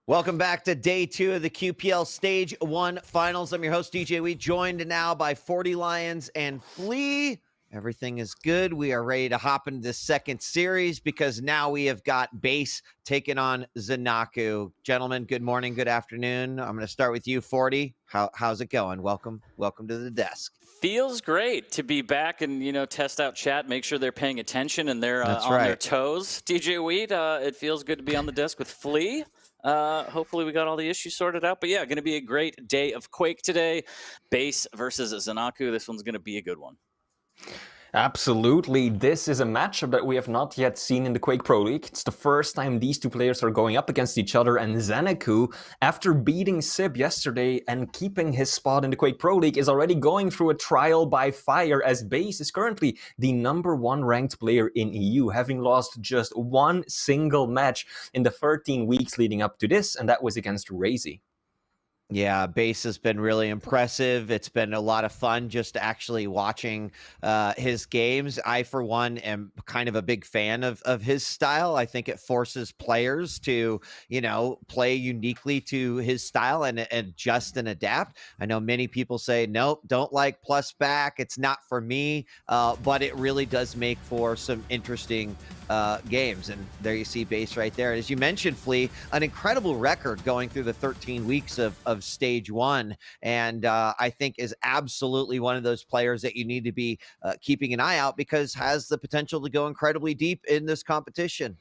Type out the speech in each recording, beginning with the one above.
Welcome back to day 2 of the QPL Stage 1 Finals. I'm your host, DJ Wee, joined now by 40 Lions and Flea. Everything is good. We are ready to hop into the second series because now we have got Base taking on ZenAku. Gentlemen, good morning, good afternoon. I'm going to start with you, 40. How's it going? Welcome to the desk. Feels great to be back and, test out chat, make sure they're paying attention and they're on their toes. DJ Wheat, it feels good to be on the desk with Flea. Hopefully we got all the issues sorted out. But yeah, going to be a great day of Quake today. Base versus ZenAku. This one's going to be a good one. Absolutely. This is a matchup that we have not yet seen in the Quake Pro League. It's the first time these two players are going up against each other, and ZenAku, after beating Sib yesterday and keeping his spot in the Quake Pro League, is already going through a trial by fire, as Base is currently the #1 ranked player in EU, having lost just one single match in the 13 weeks leading up to this, and that was against Razy. Yeah, Base has been really impressive. It's been a lot of fun just actually watching his games. I, for one, am kind of a big fan of his style. I think it forces players to, play uniquely to his style and adjust and adapt. I know many people say, nope, don't like plus back. It's not for me. But it really does make for some interesting games. And there you see Base right there. As you mentioned, Flea, an incredible record going through the 13 weeks of stage 1, and I think is absolutely one of those players that you need to be keeping an eye out because has the potential to go incredibly deep in this competition.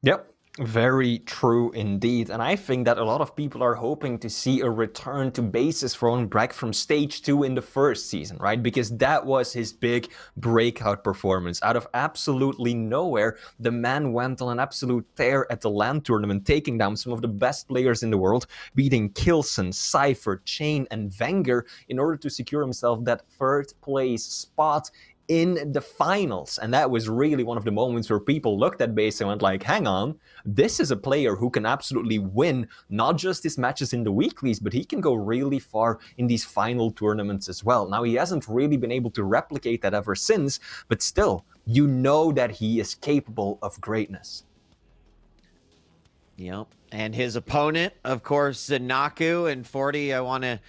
Yep. Very true indeed, and I think that a lot of people are hoping to see a return to Base's throne back from stage 2 in the first season, right? Because that was his big breakout performance. Out of absolutely nowhere, the man went on an absolute tear at the LAN tournament, taking down some of the best players in the world, beating Kilson, Cypher, Chain, and Wenger in order to secure himself that third place spot in the finals. And that was really one of the moments where people looked at Base and went like, hang on, this is a player who can absolutely win not just his matches in the weeklies, but he can go really far in these final tournaments as well. Now, he hasn't really been able to replicate that ever since, but still, you know that he is capable of greatness. Yep. And his opponent, of course, ZenAku. And 40, I want to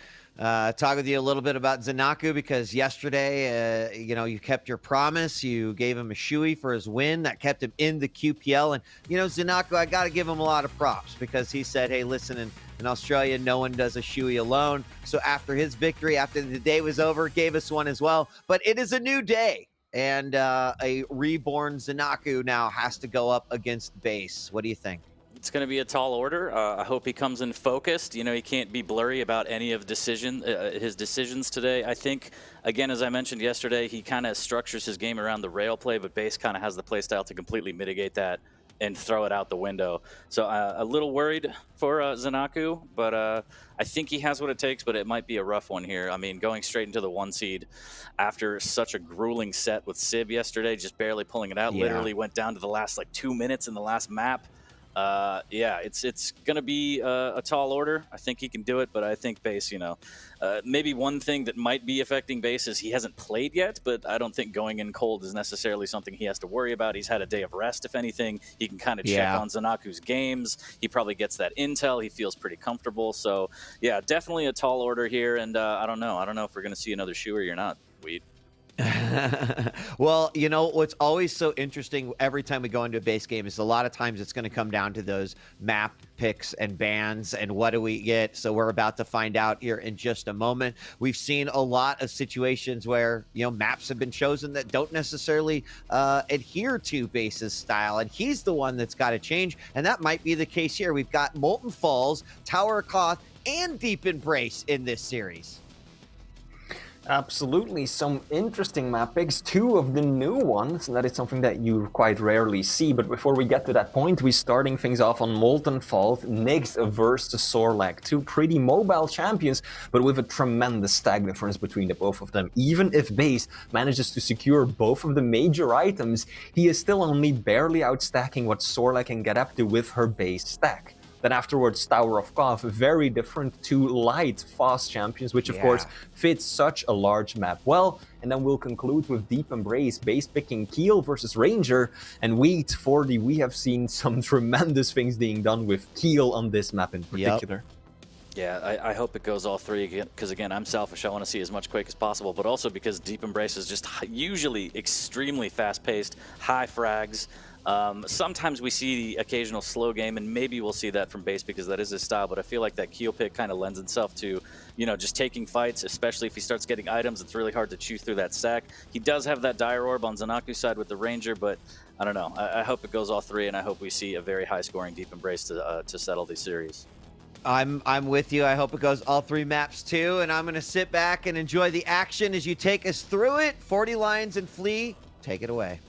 talk with you a little bit about ZenAku because yesterday, you kept your promise. You gave him a shoey for his win. That kept him in the QPL. And, ZenAku, I got to give him a lot of props because he said, hey, listen, in Australia, no one does a shoey alone. So after his victory, after the day was over, gave us one as well. But it is a new day. And a reborn ZenAku now has to go up against Base. What do you think? It's going to be a tall order. I hope he comes in focused. He can't be blurry about any of his decisions today. I think, again, as I mentioned yesterday, he kind of structures his game around the rail play, but Base kind of has the play style to completely mitigate that and throw it out the window. So a little worried for ZenAku, but I think he has what it takes, but it might be a rough one here. I mean, going straight into the 1 seed after such a grueling set with Sib yesterday, just barely pulling it out, literally went down to the last 2 minutes in the last map. It's going to be a tall order. I think he can do it, but I think Base, maybe one thing that might be affecting Base is he hasn't played yet, but I don't think going in cold is necessarily something he has to worry about. He's had a day of rest, if anything. He can kind of check on ZenAku's games. He probably gets that intel. He feels pretty comfortable. So, yeah, definitely a tall order here, and I don't know. I don't know if we're going to see another shoey or not, Weed. Well, what's always so interesting every time we go into a Base game is a lot of times it's going to come down to those map picks and bans and what do we get. So we're about to find out here in just a moment. We've seen a lot of situations where, maps have been chosen that don't necessarily adhere to Base's style. And he's the one that's got to change. And that might be the case here. We've got Molten Falls, Tower of Koth, and Deep Embrace in this series. Absolutely, some interesting map picks, 2 of the new ones. That is something that you quite rarely see. But before we get to that point, we're starting things off on Molten Falls, Nyx versus Sorlag. 2 pretty mobile champions, but with a tremendous stack difference between the both of them. Even if Base manages to secure both of the major items, he is still only barely outstacking what Sorlag can get up to with her base stack. Then afterwards, Tower of Koth, very different to light fast champions, which of course Yeah. fits such a large map well. And then we'll conclude with Deep Embrace, base picking Keel versus Ranger, and Wheat 40. We have seen some tremendous things being done with Keel on this map in particular. Yeah, I hope it goes all three again, because again, I'm selfish. I want to see as much Quake as possible, but also because Deep Embrace is just usually extremely fast-paced, high frags. Sometimes we see the occasional slow game, and maybe we'll see that from base because that is his style, but I feel like that Keel pick kind of lends itself to, you know, just taking fights, especially if he starts getting items. It's really hard to chew through that stack. He does have that Dire Orb on ZenAku's side with the Ranger, but I don't know. I hope it goes all three, and I hope we see a very high-scoring Deep Embrace to settle the series. I'm with you. I hope it goes all 3 maps too, and I'm gonna sit back and enjoy the action as you take us through it. 40 Lions and Flea, take it away.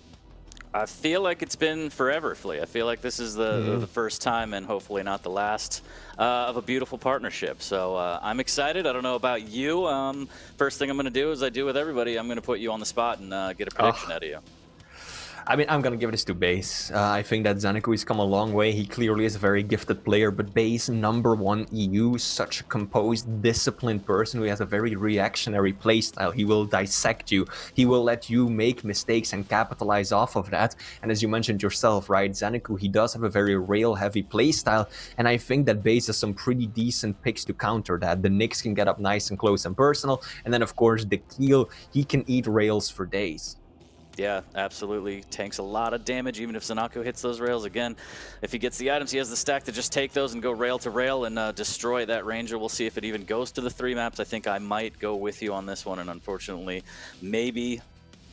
I feel like it's been forever, Flea. I feel like this is the first time, and hopefully not the last, of a beautiful partnership. So I'm excited. I don't know about you. First thing I'm going to do, as I do with everybody, I'm going to put you on the spot and get a prediction out of you. I mean, I'm gonna give this to Base. I think that ZenAku has come a long way. He clearly is a very gifted player, but Base, #1 EU, such a composed, disciplined person who has a very reactionary playstyle. He will dissect you. He will let you make mistakes and capitalize off of that. And as you mentioned yourself, right, ZenAku, he does have a very rail-heavy playstyle, and I think that Base has some pretty decent picks to counter that. The Nyx can get up nice and close and personal, and then of course the Keel, he can eat rails for days. Yeah, absolutely. Tanks a lot of damage, even if ZenAku hits those rails. Again, if he gets the items, he has the stack to just take those and go rail to rail and destroy that Ranger. We'll see if it even goes to the 3 maps. I think I might go with you on this one, and unfortunately, maybe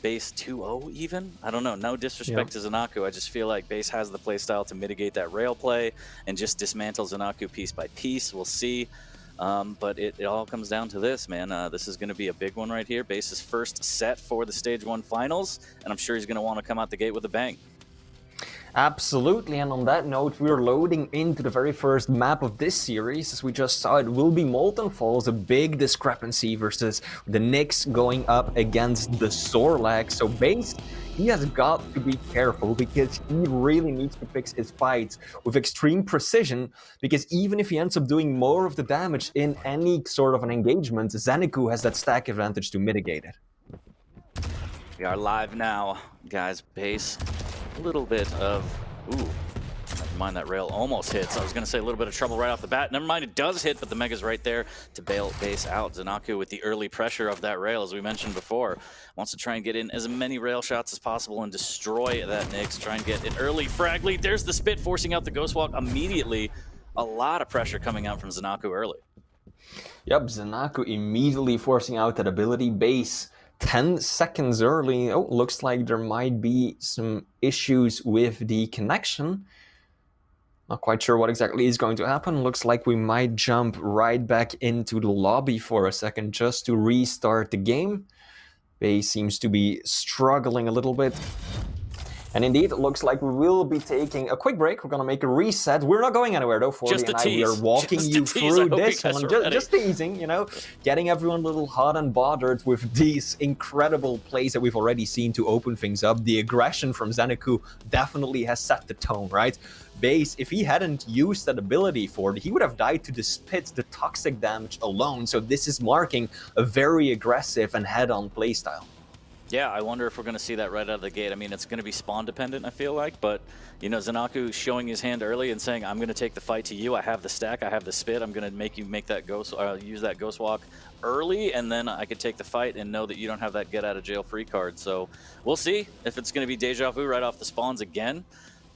base 2-0 even? I don't know. No disrespect to ZenAku. I just feel like base has the playstyle to mitigate that rail play and just dismantle ZenAku piece by piece. We'll see. But it all comes down to this, man. This is going to be a big one right here. Base's first set for the Stage 1 finals, and I'm sure he's going to want to come out the gate with a bang. Absolutely, and on that note, we're loading into the very first map of this series. As we just saw, it will be Molten Falls, a big discrepancy versus the Nyx going up against the Sorlag. So Base, he has got to be careful because he really needs to fix his fights with extreme precision, because even if he ends up doing more of the damage in any sort of an engagement, ZenAku has that stack advantage to mitigate it. We are live now, guys. Base, a little bit of, ooh, never mind, that rail almost hits. I was going to say a little bit of trouble right off the bat. Never mind, it does hit, but the Mega's right there to bail Base out. ZenAku with the early pressure of that rail, as we mentioned before, wants to try and get in as many rail shots as possible and destroy that Nyx. Try and get an early frag lead. There's the spit, forcing out the Ghost Walk immediately. A lot of pressure coming out from ZenAku early. Yep, ZenAku immediately forcing out that ability. Base 10 seconds early. Oh, looks like there might be some issues with the connection. Not quite sure what exactly is going to happen. Looks like we might jump right back into the lobby for a second just to restart the game. Base seems to be struggling a little bit. And indeed, it looks like we will be taking a quick break. We're going to make a reset. We're not going anywhere, though. Fordy and I, we are walking you through this one. Just teasing, you know, getting everyone a little hot and bothered with these incredible plays that we've already seen to open things up. The aggression from ZenAku definitely has set the tone, right? Base, if he hadn't used that ability for it, he would have died to the spit, the toxic damage alone. So this is marking a very aggressive and head-on playstyle. Yeah, I wonder if we're going to see that right out of the gate. I mean, it's going to be spawn dependent, I feel like, but, you know, ZenAku showing his hand early and saying, I'm going to take the fight to you. I have the stack, I have the spit. I'm going to make you make that use that Ghost Walk early, and then I could take the fight and know that you don't have that get out of jail free card. So we'll see if it's going to be deja vu right off the spawns again.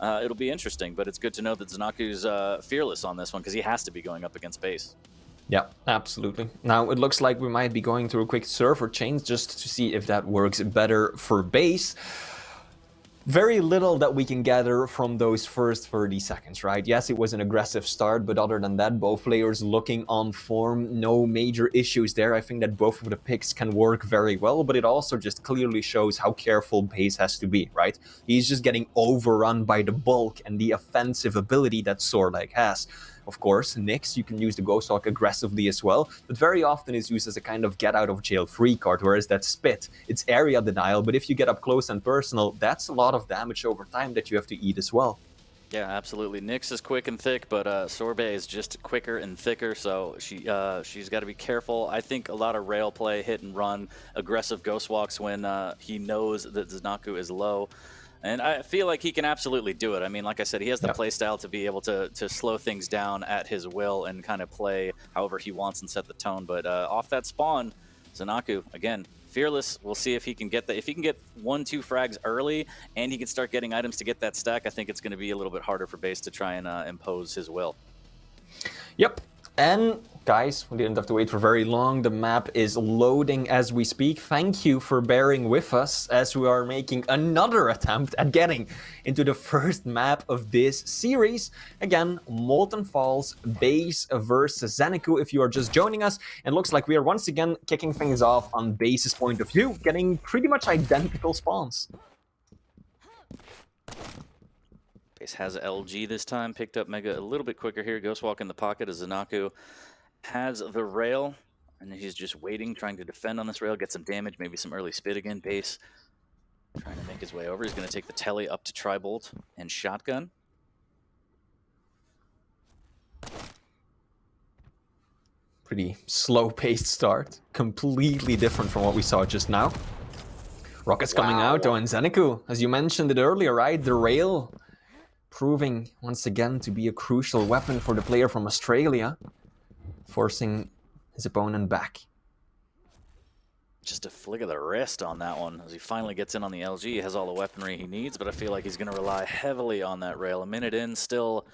It'll be interesting, but it's good to know that ZenAku's fearless on this one because he has to be going up against base. Yeah, absolutely. Now, it looks like we might be going through a quick server change just to see if that works better for base. Very little that we can gather from those first 30 seconds, right? Yes, it was an aggressive start, but other than that, both players looking on form, no major issues there. I think that both of the picks can work very well, but it also just clearly shows how careful base has to be, right? He's just getting overrun by the bulk and the offensive ability that Sorlag has. Of course, Nyx, you can use the Ghost Walk aggressively as well, but very often is used as a kind of get-out-of-jail-free card, whereas that Spit, it's area denial, but if you get up close and personal, that's a lot of damage over time that you have to eat as well. Yeah, absolutely. Nyx is quick and thick, but Sorbet is just quicker and thicker, so she's got to be careful. I think a lot of rail play, hit and run, aggressive ghost walks when he knows that ZenAku is low. And I feel like he can absolutely do it. I mean, like I said, he has the play style to be able to slow things down at his will and kind of play however he wants and set the tone. But off that spawn, ZenAku, again, fearless. We'll see if he can get that. If he can get 1-2 frags early and he can start getting items to get that stack, I think it's going to be a little bit harder for Base to try and impose his will. Yep. And guys, we didn't have to wait for very long. The map is loading as we speak. Thank you for bearing with us as we are making another attempt at getting into the first map of this series. Again, Molten Falls, Base versus ZenAku if you are just joining us. And looks like we are once again kicking things off on Base's point of view, getting pretty much identical spawns. Base has LG this time, picked up Mega a little bit quicker here. Ghostwalk in the pocket as ZenAku has the rail, and he's just waiting, trying to defend on this rail, get some damage, maybe some early spit again. Base trying to make his way over. He's going to take the telly up to Tribolt and Shotgun. Pretty slow-paced start, completely different from what we saw just now. Rockets coming out though, and ZenAku, as you mentioned it earlier, right? The rail proving once again to be a crucial weapon for the player from Australia, forcing his opponent back. Just a flick of the wrist on that one as he finally gets in on the LG. He has all the weaponry he needs, but I feel like he's going to rely heavily on that rail. A minute in, still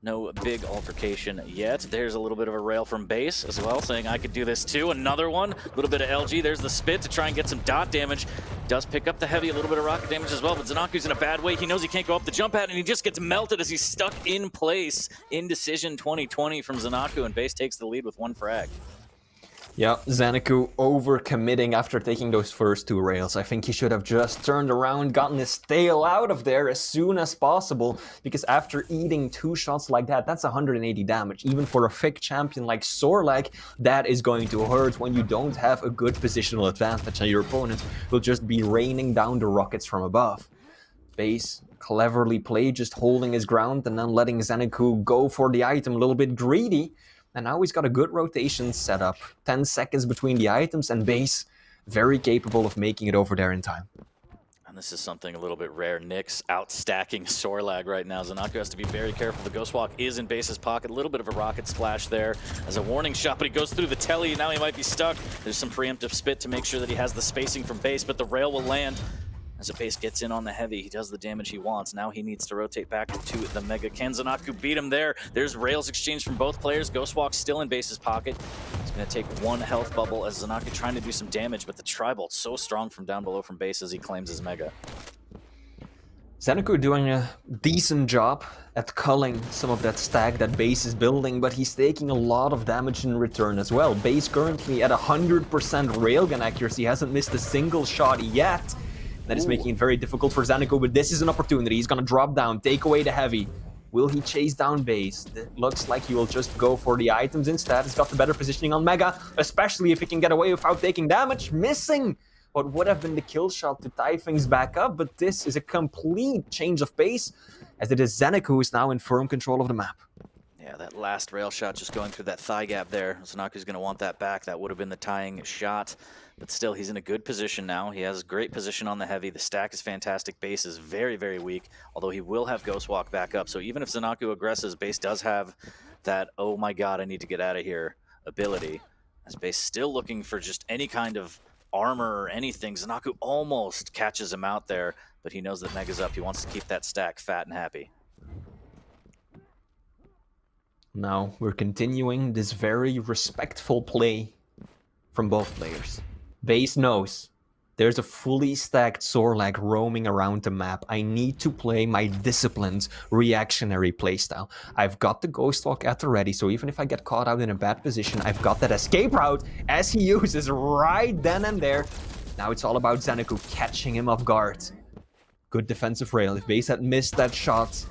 no big altercation yet. There's a little bit of a rail from Base as well, saying I could do this too. Another one, a little bit of LG. There's the spit to try and get some dot damage. Does pick up the heavy, a little bit of rocket damage as well, but ZenAku's in a bad way. He knows he can't go up the jump pad, and he just gets melted as he's stuck in place. Indecision 2020 from ZenAku, and Base takes the lead with 1 frag. Yeah, ZenAku overcommitting after taking those first 2 rails. I think he should have just turned around, gotten his tail out of there as soon as possible, because after eating 2 shots like that, that's 180 damage. Even for a thick champion like Sorlag, that is going to hurt when you don't have a good positional advantage and your opponent will just be raining down the rockets from above. Base cleverly played, just holding his ground and then letting ZenAku go for the item, a little bit greedy. And now he's got a good rotation set up. 10 seconds between the items, and Base very capable of making it over there in time. And this is something a little bit rare. Nyx outstacking Sorlag right now. ZenAku has to be very careful. The Ghostwalk is in Base's pocket. A little bit of a rocket splash there as a warning shot, but he goes through the telly. Now he might be stuck. There's some preemptive spit to make sure that he has the spacing from Base, but the rail will land. As the Base gets in on the heavy, he does the damage he wants. Now he needs to rotate back to the Mega. Can ZenAku beat him there? There's rails exchanged from both players. Ghostwalk still in Base's pocket. He's going to take 1 health bubble as ZenAku trying to do some damage, but the Tribolt so strong from down below from Base as he claims his Mega. ZenAku doing a decent job at culling some of that stack that Base is building, but he's taking a lot of damage in return as well. Base currently at 100% railgun accuracy, hasn't missed a single shot yet. That is making it very difficult for ZenAku, but this is an opportunity. He's going to drop down, take away the heavy. Will he chase down Base? It looks like he will just go for the items instead. He's got the better positioning on Mega, especially if he can get away without taking damage. Missing what would have been the kill shot to tie things back up, but this is a complete change of pace, as it is ZenAku who is now in firm control of the map. Yeah, that last rail shot just going through that thigh gap there. ZenAku's going to want that back. That would have been the tying shot. But still, he's in a good position now. He has great position on the heavy. The stack is fantastic. Base is very, very weak, although he will have Ghostwalk back up. So even if ZenAku aggresses, Base does have that, oh my god, I need to get out of here ability. As Base still looking for just any kind of armor or anything. ZenAku almost catches him out there, but he knows that Mega's up. He wants to keep that stack fat and happy. Now we're continuing this very respectful play from both players. Base knows there's a fully stacked Sorlag roaming around the map. I need to play my disciplined reactionary playstyle. I've got the Ghostwalk at the ready, so even if I get caught out in a bad position, I've got that escape route as he uses right then and there. Now it's all about ZenAku catching him off guard. Good defensive rail. If Base had missed that shot,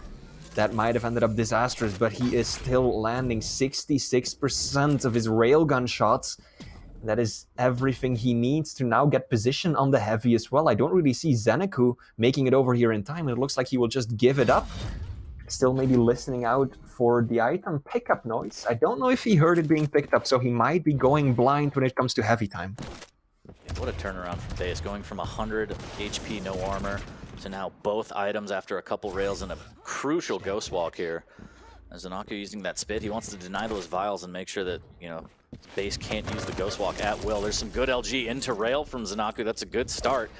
that might have ended up disastrous, but he is still landing 66% of his railgun shots. That is everything he needs to now get position on the heavy as well. I don't really see ZenAku making it over here in time. It looks like he will just give it up. Still maybe listening out for the item pickup noise. I don't know if he heard it being picked up, so he might be going blind when it comes to heavy time. What a turnaround from base, going from 100 HP, no armor, to now both items after a couple rails and a crucial ghost walk here. As ZenAku using that spit, he wants to deny those vials and make sure that, you know, base can't use the ghost walk at will. There's some good LG into rail from ZenAku. That's a good start.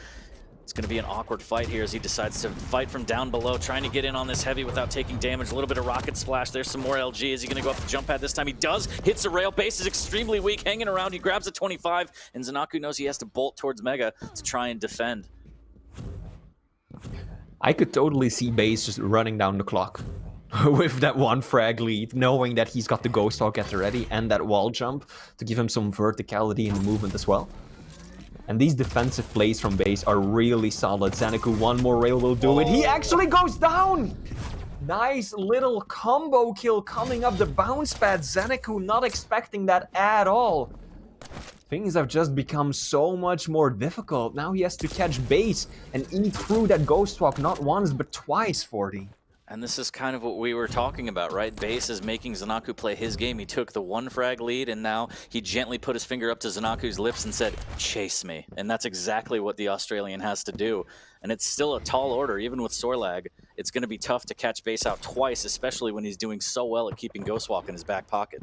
It's going to be an awkward fight here as he decides to fight from down below, trying to get in on this heavy without taking damage. A little bit of rocket splash. There's some more LG. Is he going to go up the jump pad this time? He does. Hits the rail. Base is extremely weak, hanging around. He grabs a 25, and ZenAku knows he has to bolt towards Mega to try and defend. I could totally see Base just running down the clock with that one frag lead, knowing that he's got the Ghost Hawk at the ready and that wall jump to give him some verticality in the movement as well. And these defensive plays from Base are really solid. ZenAku, one more rail will do it. He actually goes down! Nice little combo kill coming up the bounce pad. ZenAku not expecting that at all. Things have just become so much more difficult. Now he has to catch Base and eat through that Ghost Walk not once but twice, 40. And this is kind of what we were talking about, right? Base is making ZenAku play his game. He took the one frag lead, and now he gently put his finger up to ZenAku's lips and said, chase me. And that's exactly what the Australian has to do. And it's still a tall order, even with Sorlag. It's going to be tough to catch Base out twice, especially when he's doing so well at keeping Ghostwalk in his back pocket.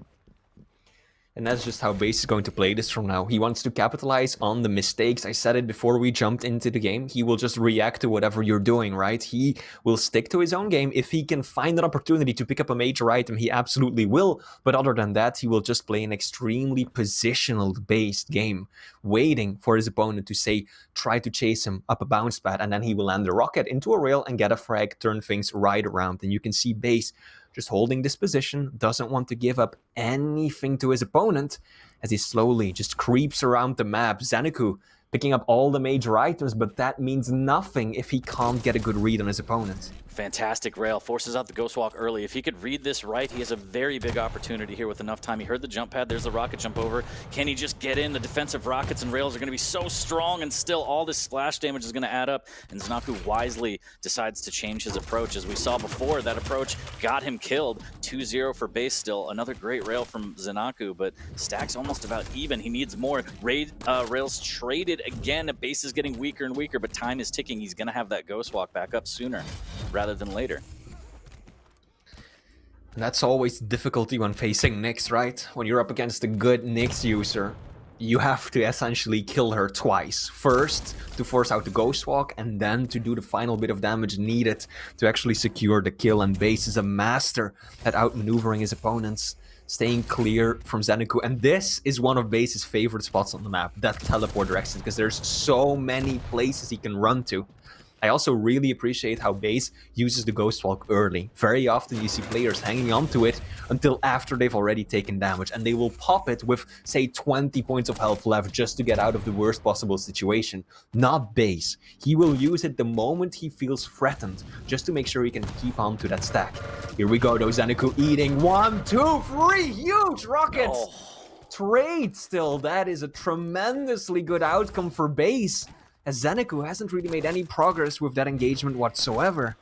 And that's just how Base is going to play this from now. He wants to capitalize on the mistakes. I said it before we jumped into the game. He will just react to whatever you're doing, right? He will stick to his own game. If he can find an opportunity to pick up a major item, he absolutely will. But other than that, he will just play an extremely positional-based game, waiting for his opponent to say, try to chase him up a bounce pad, and then he will land a rocket into a rail and get a frag, turn things right around. And you can see Base just holding this position, doesn't want to give up anything to his opponent as he slowly just creeps around the map. ZenAku picking up all the major items, but that means nothing if he can't get a good read on his opponent. Fantastic rail, forces out the Ghost Walk early. If he could read this right, he has a very big opportunity here with enough time. He heard the jump pad, there's the rocket jump over. Can he just get in? The defensive rockets and rails are going to be so strong, and still all this splash damage is going to add up. And ZenAku wisely decides to change his approach. As we saw before, that approach got him killed. 2-0 for Base still. Another great rail from ZenAku, but stacks almost about even. He needs more. Rails traded again. Base is getting weaker and weaker, but time is ticking. He's going to have that Ghost Walk back up sooner rather than later. And that's always the difficulty when facing Nyx, right? When you're up against a good Nyx user, you have to essentially kill her twice. First, to force out the Ghost Walk, and then to do the final bit of damage needed to actually secure the kill. And Base is a master at outmaneuvering his opponents, staying clear from ZenAku. And this is one of Base's favorite spots on the map, that teleport direction, because there's so many places he can run to. I also really appreciate how Base uses the Ghost Walk early. Very often you see players hanging on to it until after they've already taken damage, and they will pop it with, say, 20 points of health left just to get out of the worst possible situation. Not Base. He will use it the moment he feels threatened, just to make sure he can keep on to that stack. Here we go though, ZenAku eating 1, 2, 3 huge rockets! Trade still, that is a tremendously good outcome for Base, as ZenAku hasn't really made any progress with that engagement whatsoever.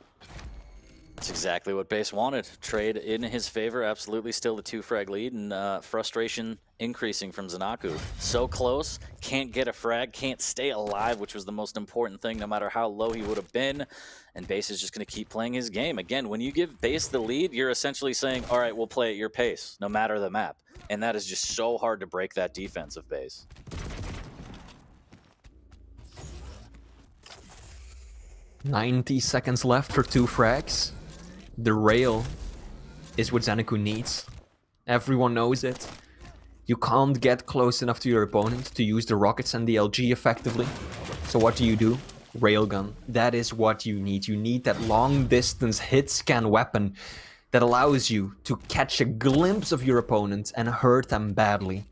That's exactly what Base wanted. Trade in his favor, absolutely still the 2-frag lead, and frustration increasing from ZenAku. So close, can't get a frag, can't stay alive, which was the most important thing, no matter how low he would have been. And Base is just going to keep playing his game. Again, when you give Base the lead, you're essentially saying, all right, we'll play at your pace, no matter the map. And that is just so hard to break that defense of Base. 90 seconds left for 2 frags. The rail is what ZenAku needs. Everyone knows it. You can't get close enough to your opponent to use the rockets and the LG effectively. So what do? Railgun. That is what you need. You need that long distance hit scan weapon that allows you to catch a glimpse of your opponent and hurt them badly.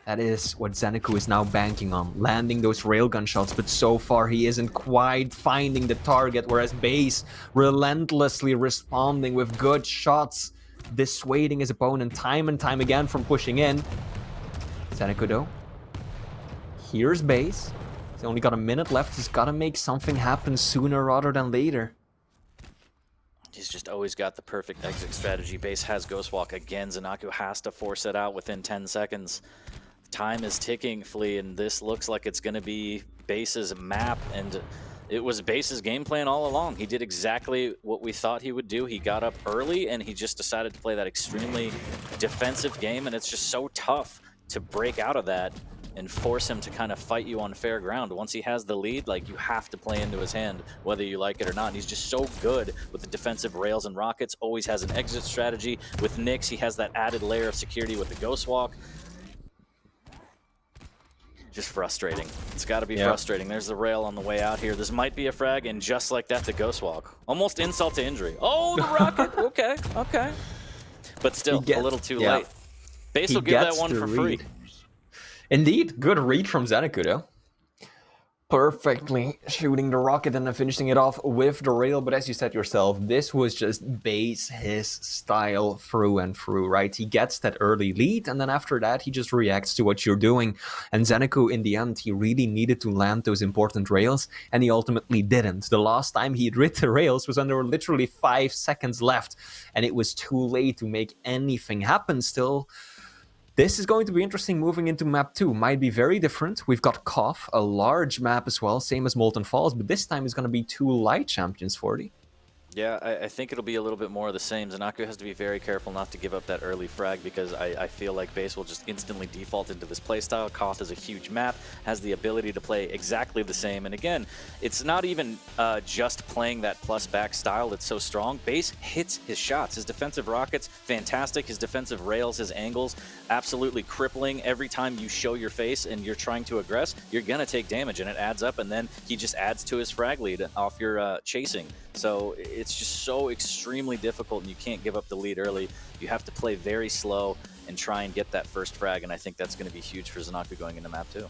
That is what ZenAku is now banking on, landing those railgun shots, but so far he isn't quite finding the target, whereas Base relentlessly responding with good shots, dissuading his opponent time and time again from pushing in. ZenAku though, here's Base. He's only got a minute left, he's got to make something happen sooner rather than later. He's just always got the perfect exit strategy. Base has Ghost Walk again. ZenAku has to force it out within 10 seconds. Time is ticking, Flea, and this looks like it's going to be Base's map. And it was Base's game plan all along. He did exactly what we thought he would do. He got up early, and he just decided to play that extremely defensive game. And it's just so tough to break out of that and force him to kind of fight you on fair ground. Once he has the lead, like, you have to play into his hand, whether you like it or not. And he's just so good with the defensive rails and rockets, always has an exit strategy. With Nyx, he has that added layer of security with the Ghost Walk. Just frustrating. It's got to be frustrating. There's the rail on the way out here. This might be a frag, and just like that, the Ghost Walk. Almost insult to injury. Oh, the rocket! Okay, okay. But still, a little too late. Base will give that one for free. Indeed, good read from ZenAku though. Perfectly shooting the rocket and then finishing it off with the rail. But as you said yourself, this was just Base his style through and through, right? He gets that early lead, and then after that, he just reacts to what you're doing. And ZenAku, in the end, he really needed to land those important rails, and he ultimately didn't. The last time he hit the rails was when there were literally 5 seconds left, and it was too late to make anything happen still. This is going to be interesting moving into map 2. Might be very different. We've got Koth, a large map as well, same as Molten Falls, but this time it's going to be 2 light champions, 40. Yeah, I think it'll be a little bit more of the same. ZenAku has to be very careful not to give up that early frag, because I feel like Base will just instantly default into this playstyle. Koth is a huge map, has the ability to play exactly the same. And again, it's not even just playing that plus back style that's so strong. Base hits his shots. His defensive rockets, fantastic. His defensive rails, his angles, absolutely crippling. Every time you show your face and you're trying to aggress, you're going to take damage, and it adds up. And then he just adds to his frag lead off your chasing. So it's just so extremely difficult, and you can't give up the lead early. You have to play very slow and try and get that first frag, and I think that's going to be huge for ZenAku going into map 2.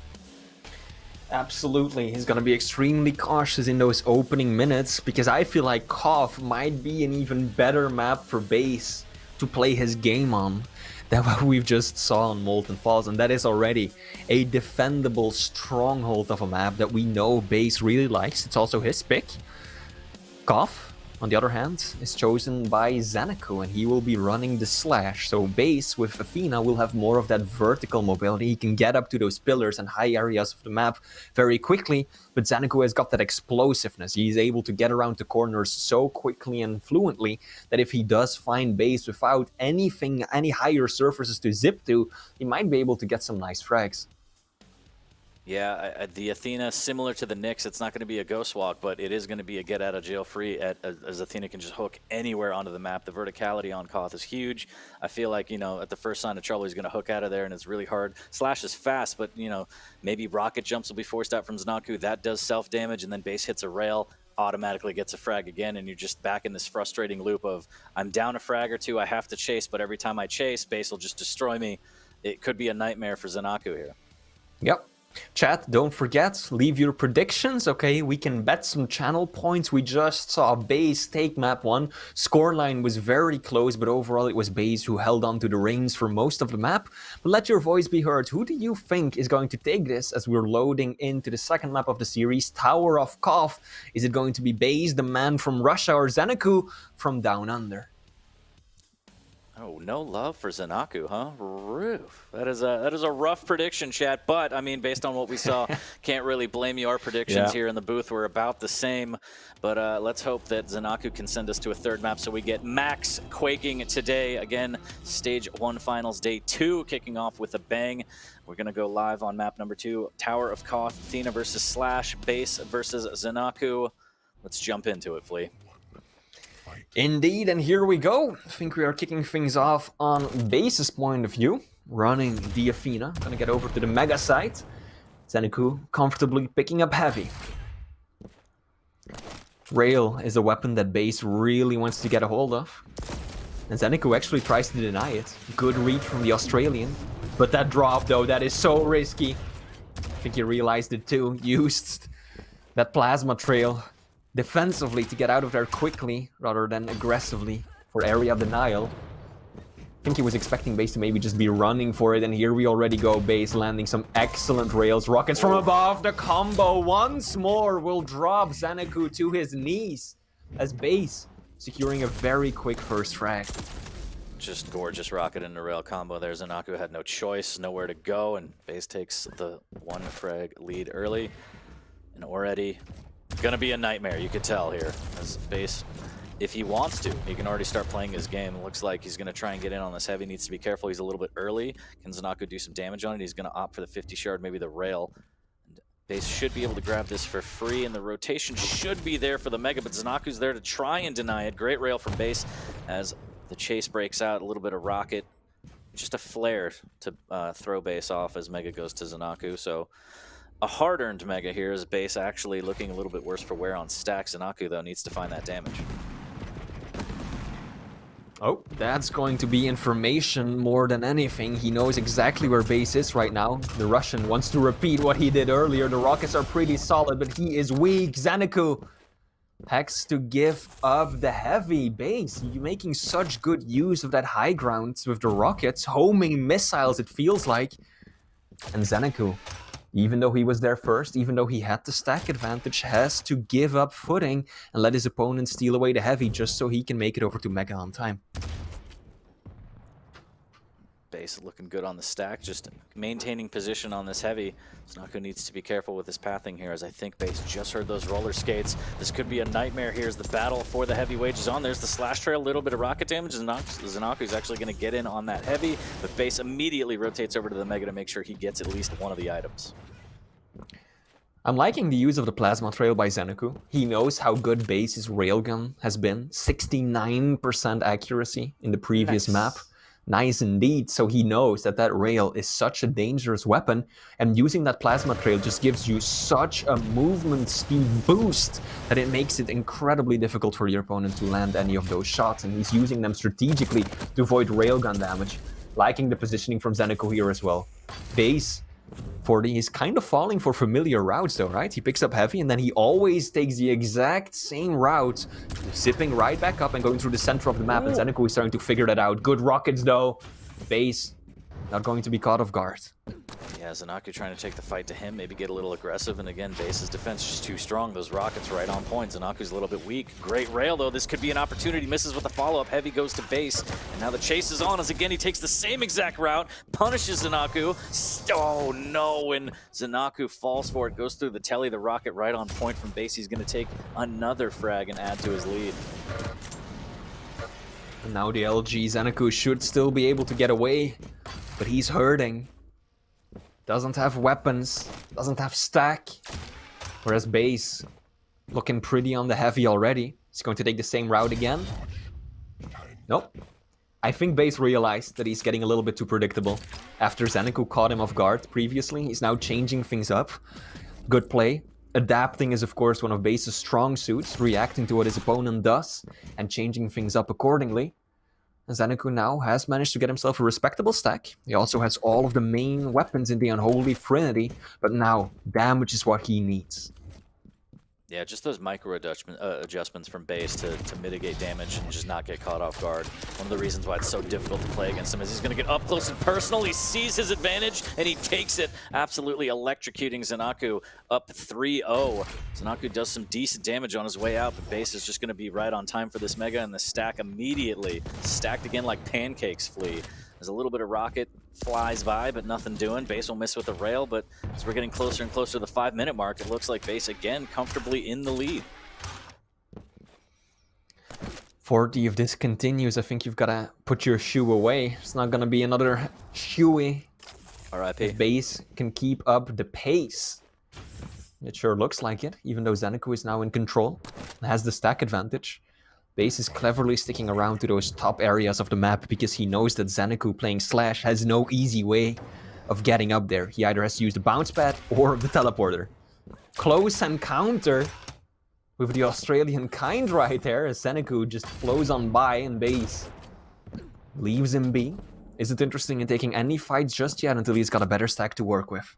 Absolutely, he's going to be extremely cautious in those opening minutes, because I feel like Koth might be an even better map for Base to play his game on than what we've just saw on Molten Falls, and that is already a defendable stronghold of a map that we know Base really likes. It's also his pick. Koth, on the other hand, is chosen by ZenAku, and he will be running the Slash. So Base with Athena will have more of that vertical mobility. He can get up to those pillars and high areas of the map very quickly, but ZenAku has got that explosiveness. He's able to get around the corners so quickly and fluently that if he does find Base without any higher surfaces to zip to, he might be able to get some nice frags. Yeah, the Athena, similar to the Nyx, it's not going to be a Ghost Walk, but it is going to be a get out of jail free, as Athena can just hook anywhere onto the map. The verticality on Koth is huge. I feel like, you know, at the first sign of trouble, he's going to hook out of there, and it's really hard. Slash is fast, but, you know, maybe rocket jumps will be forced out from ZenAku. That does self-damage, and then Base hits a rail, automatically gets a frag again, and you're just back in this frustrating loop of, I'm down a frag or two, I have to chase, but every time I chase, Base will just destroy me. It could be a nightmare for ZenAku here. Yep. Chat, don't forget, leave your predictions, okay? We can bet some channel points. We just saw Base take map 1. Scoreline was very close, but overall it was Base who held on to the reins for most of the map. But let your voice be heard. Who do you think is going to take this as we're loading into the second map of the series, Tower of Koth? Is it going to be Base, the man from Russia, or ZenAku from Down Under? Oh, no love for ZenAku, huh? Roof. That is a rough prediction, chat. But I mean, based on what we saw, can't really blame you. Our predictions here in the booth were about the same. But let's hope that ZenAku can send us to a third map, so we get Max quaking today. Again, Stage 1 Finals Day 2 kicking off with a bang. We're gonna go live on map number 2, Tower of Koth, Athena versus Slash, Base versus ZenAku. Let's jump into it, Flea. Indeed, and here we go. I think we are kicking things off on Base's point of view, running the Athena. Gonna get over to the mega site. ZenAku comfortably picking up heavy. Rail is a weapon that Base really wants to get a hold of. And ZenAku actually tries to deny it. Good read from the Australian. But that drop though, that is so risky. I think he realized it too. Used that plasma trail defensively to get out of there quickly rather than aggressively for area denial. I think he was expecting Base to maybe just be running for it, and here we already go. Base landing some excellent rails. Rockets from above. The combo once more will drop ZenAku to his knees as Base securing a very quick first frag. Just gorgeous rocket into rail combo there. ZenAku had no choice, nowhere to go, and base takes the 1 frag lead early. And already gonna be a nightmare, you could tell here. As base, if he wants to, he can already start playing his game. It looks like he's gonna try and get in on this heavy, needs to be careful. He's a little bit early. Can ZenAku do some damage on it? He's gonna opt for the 50 shard, maybe the rail. And base should be able to grab this for free, and the rotation should be there for the Mega, but ZenAku's there to try and deny it. Great rail from base as the chase breaks out, a little bit of rocket. Just a flare to throw base off as Mega goes to ZenAku. So a hard-earned Mega here as base actually looking a little bit worse for wear on stack. ZenAku, though, needs to find that damage. Oh, that's going to be information more than anything. He knows exactly where base is right now. The Russian wants to repeat what he did earlier. The rockets are pretty solid, but he is weak. ZenAku has to give up the heavy base. You're making such good use of that high ground with the rockets, homing missiles, it feels like. And ZenAku, even though he was there first, even though he had the stack advantage, has to give up footing and let his opponent steal away the heavy just so he can make it over to Mega on time. Base looking good on the stack, just maintaining position on this heavy. ZenAku needs to be careful with his pathing here, as I think base just heard those roller skates. This could be a nightmare here as the battle for the heavy wages on. There's the slash trail, a little bit of rocket damage. ZenAku's actually going to get in on that heavy, but base immediately rotates over to the Mega to make sure he gets at least one of the items. I'm liking the use of the plasma trail by ZenAku. He knows how good base's railgun has been. 69% accuracy in the previous map. Nice indeed. So he knows that that rail is such a dangerous weapon, and using that plasma trail just gives you such a movement speed boost that it makes it incredibly difficult for your opponent to land any of those shots, and he's using them strategically to avoid railgun damage. Liking the positioning from ZenAku here as well. Base 40 is kind of falling for familiar routes though, right? He picks up heavy and then he always takes the exact same route, zipping right back up and going through the center of the map. And ZenAku is starting to figure that out. Good rockets though. Base not going to be caught off guard. Yeah, ZenAku trying to take the fight to him, maybe get a little aggressive, and again, base's defense just too strong. Those rockets right on point. ZenAku's a little bit weak. Great rail, though. This could be an opportunity. Misses with the follow-up. Heavy goes to base, and now the chase is on as, again, he takes the same exact route, punishes ZenAku. Oh, no, and ZenAku falls for it, goes through the telly, the rocket right on point from base. He's going to take another frag and add to his lead. And now the LG ZenAku should still be able to get away, but he's hurting. Doesn't have weapons, doesn't have stack. Whereas base looking pretty on the heavy already. He's going to take the same route again. Nope. I think base realized that he's getting a little bit too predictable. After ZenAku caught him off guard previously, he's now changing things up. Good play. Adapting is of course one of base's strong suits, reacting to what his opponent does and changing things up accordingly. ZenAku now has managed to get himself a respectable stack. He also has all of the main weapons in the Unholy Trinity, but now damage is what he needs. Yeah, just those micro adjustments from base to mitigate damage and just not get caught off guard. One of the reasons why it's so difficult to play against him is he's going to get up close and personal. He sees his advantage and he takes it, absolutely electrocuting ZenAku up 3-0. ZenAku does some decent damage on his way out, but base is just going to be right on time for this Mega, and the stack immediately stacked again like pancakes flee. There's a little bit of rocket flies by, but nothing doing. Base will miss with the rail, but as we're getting closer and closer to the 5-minute mark, it looks like base again comfortably in the lead. 40, if this continues, I think you've got to put your shoe away. It's not going to be another shoey. R.I.P. If base can keep up the pace. It sure looks like it, even though ZenAku is now in control and has the stack advantage. Base is cleverly sticking around to those top areas of the map because he knows that ZenAku playing Slash has no easy way of getting up there. He either has to use the bounce pad or the teleporter. Close encounter with the Australian kind right there as ZenAku just flows on by and base leaves him be. Isn't interested in taking any fights just yet until he's got a better stack to work with.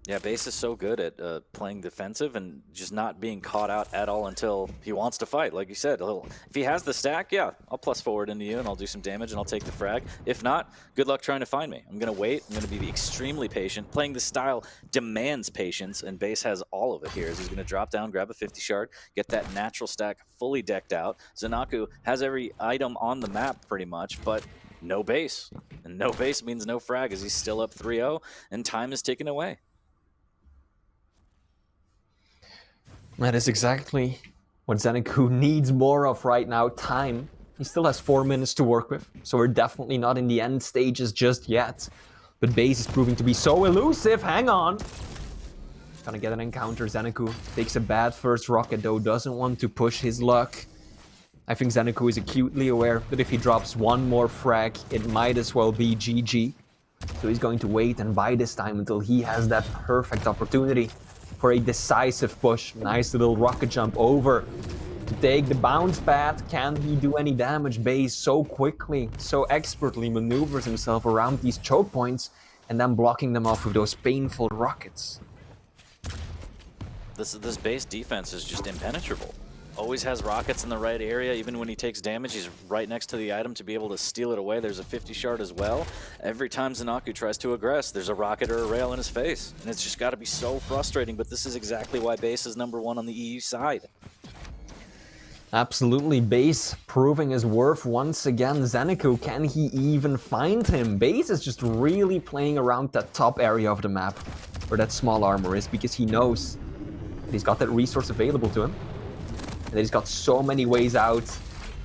Yeah, Base is so good at playing defensive and just not being caught out at all until he wants to fight. Like you said, if he has the stack, yeah, I'll plus forward into you and I'll do some damage and I'll take the frag. If not, good luck trying to find me. I'm going to wait. I'm going to be extremely patient. Playing this style demands patience, and Base has all of it here. As he's going to drop down, grab a 50 shard, get that natural stack fully decked out. ZenAku has every item on the map pretty much, but no base. And no base means no frag, as he's still up 3-0 and time is taken away. That is exactly what ZenAku needs more of right now, time. He still has 4 minutes to work with, so we're definitely not in the end stages just yet. But Base is proving to be so elusive, hang on! Gonna get an encounter, ZenAku takes a bad first rocket though, doesn't want to push his luck. I think ZenAku is acutely aware that if he drops one more frag, it might as well be GG. So he's going to wait and buy this time until he has that perfect opportunity for a decisive push. Nice little rocket jump over to take the bounce pad. Can he do any damage? Base so quickly, so expertly maneuvers himself around these choke points and then blocking them off with those painful rockets. This base defense is just impenetrable. Always has rockets in the right area. Even when he takes damage, he's right next to the item to be able to steal it away. There's a 50 shard as well. Every time ZenAku tries to aggress, there's a rocket or a rail in his face. And it's just got to be so frustrating, but this is exactly why Base is #1 on the EU side. Absolutely, Base proving his worth once again. ZenAku, can he even find him? Base is just really playing around that top area of the map where that small armor is, because he knows that he's got that resource available to him. And that he's got so many ways out.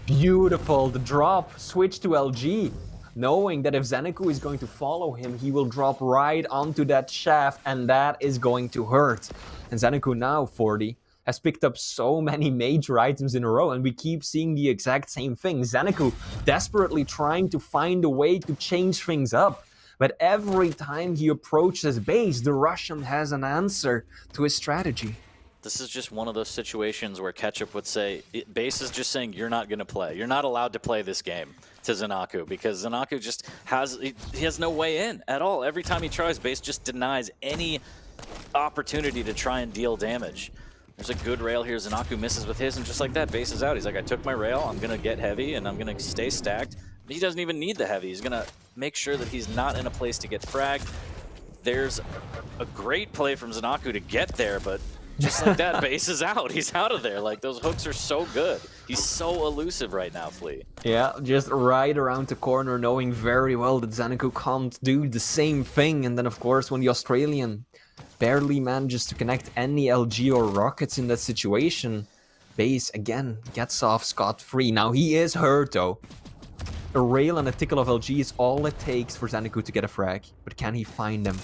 Beautiful, the drop, switch to LG. Knowing that if ZenAku is going to follow him, he will drop right onto that shaft, and that is going to hurt. And ZenAku now, 40, has picked up so many major items in a row, and we keep seeing the exact same thing. ZenAku desperately trying to find a way to change things up. But every time he approaches Base, the Russian has an answer to his strategy. This is just one of those situations where Ketchup would say, Base is just saying, you're not going to play. You're not allowed to play this game to ZenAku, because ZenAku just he has no way in at all. Every time he tries, Base just denies any opportunity to try and deal damage. There's a good rail here. ZenAku misses with his, and just like that, Base is out. He's like, I took my rail, I'm going to get heavy, and I'm going to stay stacked. But he doesn't even need the heavy. He's going to make sure that he's not in a place to get fragged. There's a great play from ZenAku to get there, but just like that, Base is out. He's out of there. Like, those hooks are so good. He's so elusive right now, Flea. Yeah, just right around the corner, knowing very well that ZenAku can't do the same thing. And then, of course, when the Australian barely manages to connect any LG or rockets in that situation, Base, again, gets off scot-free. Now, he is hurt, though. A rail and a tickle of LG is all it takes for ZenAku to get a frag. But can he find them?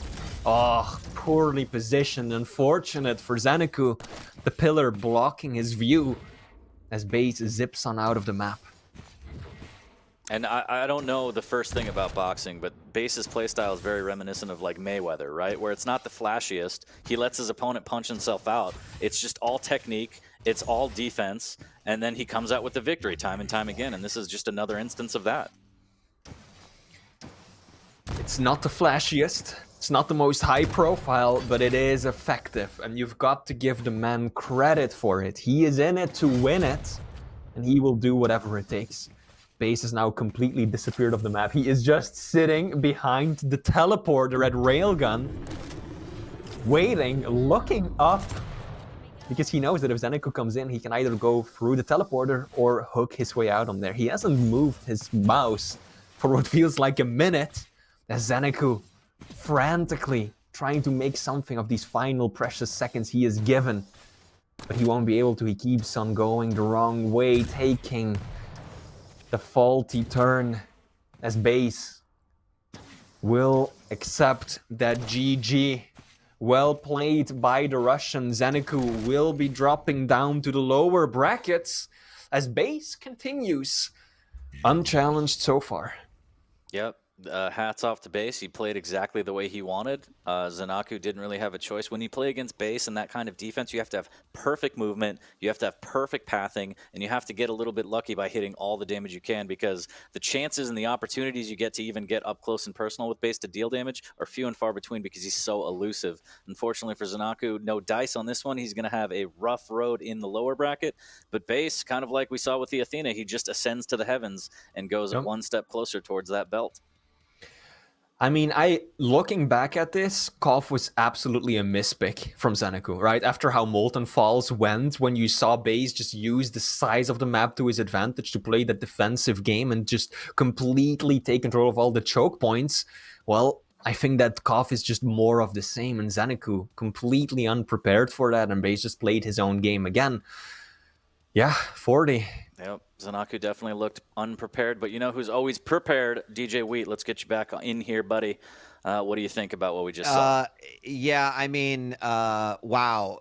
Oh, poorly positioned. Unfortunate for ZenAku. The pillar blocking his view as Base zips on out of the map. And I don't know the first thing about boxing, but Base's playstyle is very reminiscent of like Mayweather, right? Where it's not the flashiest. He lets his opponent punch himself out. It's just all technique. It's all defense. And then he comes out with the victory time and time again. And this is just another instance of that. It's not the flashiest. It's not the most high profile, but it is effective. And you've got to give the man credit for it. He is in it to win it. And he will do whatever it takes. Base is now completely disappeared off the map. He is just sitting behind the teleporter at Railgun, waiting, looking up, because he knows that if ZenAku comes in, he can either go through the teleporter or hook his way out on there. He hasn't moved his mouse for what feels like a minute, as ZenAku frantically trying to make something of these final precious seconds he is given. But he won't be able to. He keeps on going the wrong way, taking the faulty turn as Base will accept that GG. Well played by the Russian. ZenAku will be dropping down to the lower brackets as Base continues unchallenged so far. Yep. Hats off to Base. He played exactly the way he wanted. ZenAku didn't really have a choice. When you play against Base and that kind of defense, you have to have perfect movement, you have to have perfect pathing, and you have to get a little bit lucky by hitting all the damage you can, because the chances and the opportunities you get to even get up close and personal with Base to deal damage are few and far between because he's so elusive. Unfortunately for ZenAku, no dice on this one. He's going to have a rough road in the lower bracket, but Base, kind of like we saw with the Athena, he just ascends to the heavens and goes Yep. one step closer towards that belt. I mean, looking back at this, Koff was absolutely a mispick from ZenAku, right? After how Molten Falls went, when you saw Base just use the size of the map to his advantage to play that defensive game and just completely take control of all the choke points, well, I think that Koff is just more of the same, and ZenAku completely unprepared for that, and Base just played his own game again. Yeah, 40. Yep, ZenAku definitely looked unprepared, but you know who's always prepared? DJ Wheat, let's get you back in here, buddy. What do you think about what we just saw? Yeah, I mean, wow.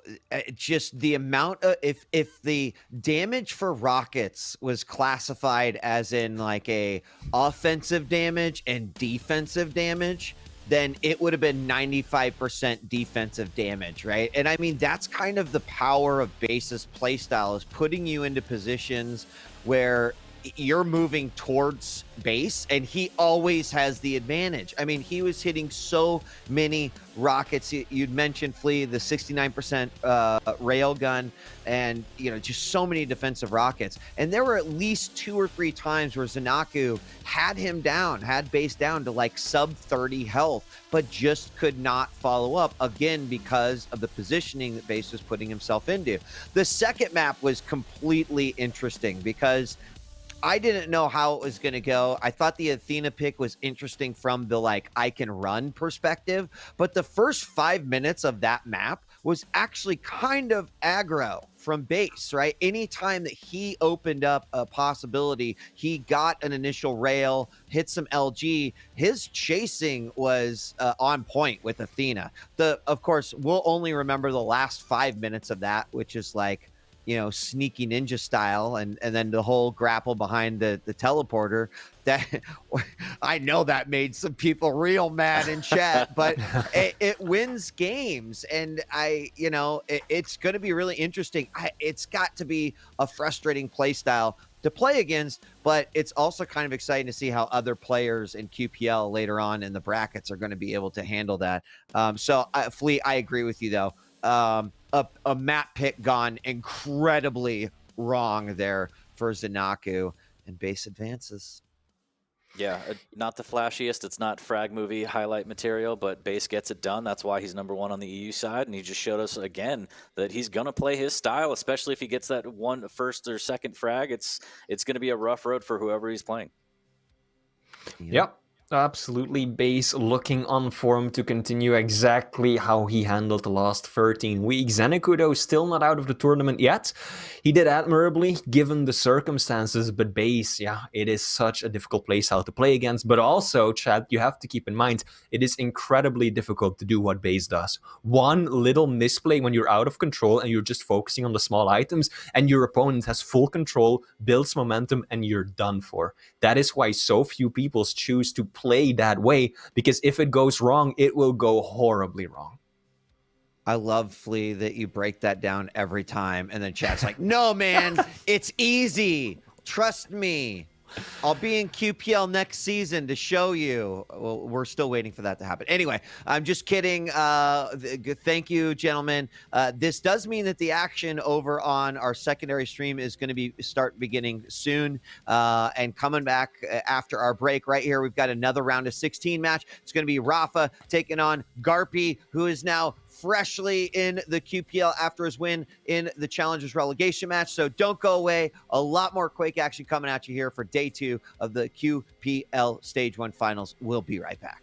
Just the amount of, if the damage for rockets was classified as in like a offensive damage and defensive damage, then it would have been 95% defensive damage, right? And I mean, that's kind of the power of Base's playstyle, is putting you into positions where you're moving towards Base and he always has the advantage. I mean, he was hitting so many rockets. You'd mentioned Flea, the 69% railgun, and just so many defensive rockets. And there were at least 2 or 3 times where ZenAku had him down, had Base down to like sub 30 health, but just could not follow up, again because of the positioning that Base was putting himself into. The second map was completely interesting because I didn't know how it was going to go. I thought the Athena pick was interesting from the like I can run perspective, but the first 5 minutes of that map was actually kind of aggro from Base, right? Anytime that he opened up a possibility, he got an initial rail, hit some LG, his chasing was on point with Athena. Of course, we'll only remember the last 5 minutes of that, which is like, sneaky ninja style, and then the whole grapple behind the teleporter. That I know that made some people real mad in chat, but it wins games, and it's going to be really interesting. It's got to be a frustrating play style to play against, but it's also kind of exciting to see how other players in QPL later on in the brackets are going to be able to handle that. Flea, I agree with you though. A map pick gone incredibly wrong there for ZenAku, and Base advances. Yeah, not the flashiest. It's not frag movie highlight material, but Base gets it done. That's why he's #1 on the EU side, and he just showed us again that he's gonna play his style, especially if he gets that one first or second frag. It's gonna be a rough road for whoever he's playing. Yep. Absolutely. Base looking on form to continue exactly how he handled the last 13 weeks. ZenAku, though, still not out of the tournament yet. He did admirably given the circumstances, but Base, yeah, it is such a difficult playstyle to play against. But also, Chad, you have to keep in mind, it is incredibly difficult to do what Base does. One little misplay when you're out of control and you're just focusing on the small items, and your opponent has full control, builds momentum, and you're done for. That is why so few people choose to play that way, because if it goes wrong, it will go horribly wrong. I love, Flea, that you break that down every time, and then chat's like, no, man, it's easy. Trust me. I'll be in QPL next season to show you. Well, we're still waiting for that to happen. Anyway, I'm just kidding. Thank you, gentlemen. This does mean that the action over on our secondary stream is going to start beginning soon, and coming back after our break right here. We've got another round of 16 match. It's going to be Rafa taking on Garpy, who is now freshly in the QPL after his win in the Challengers relegation match. So don't go away. A lot more Quake action coming at you here for day 2 of the QPL Stage 1 finals. We'll be right back.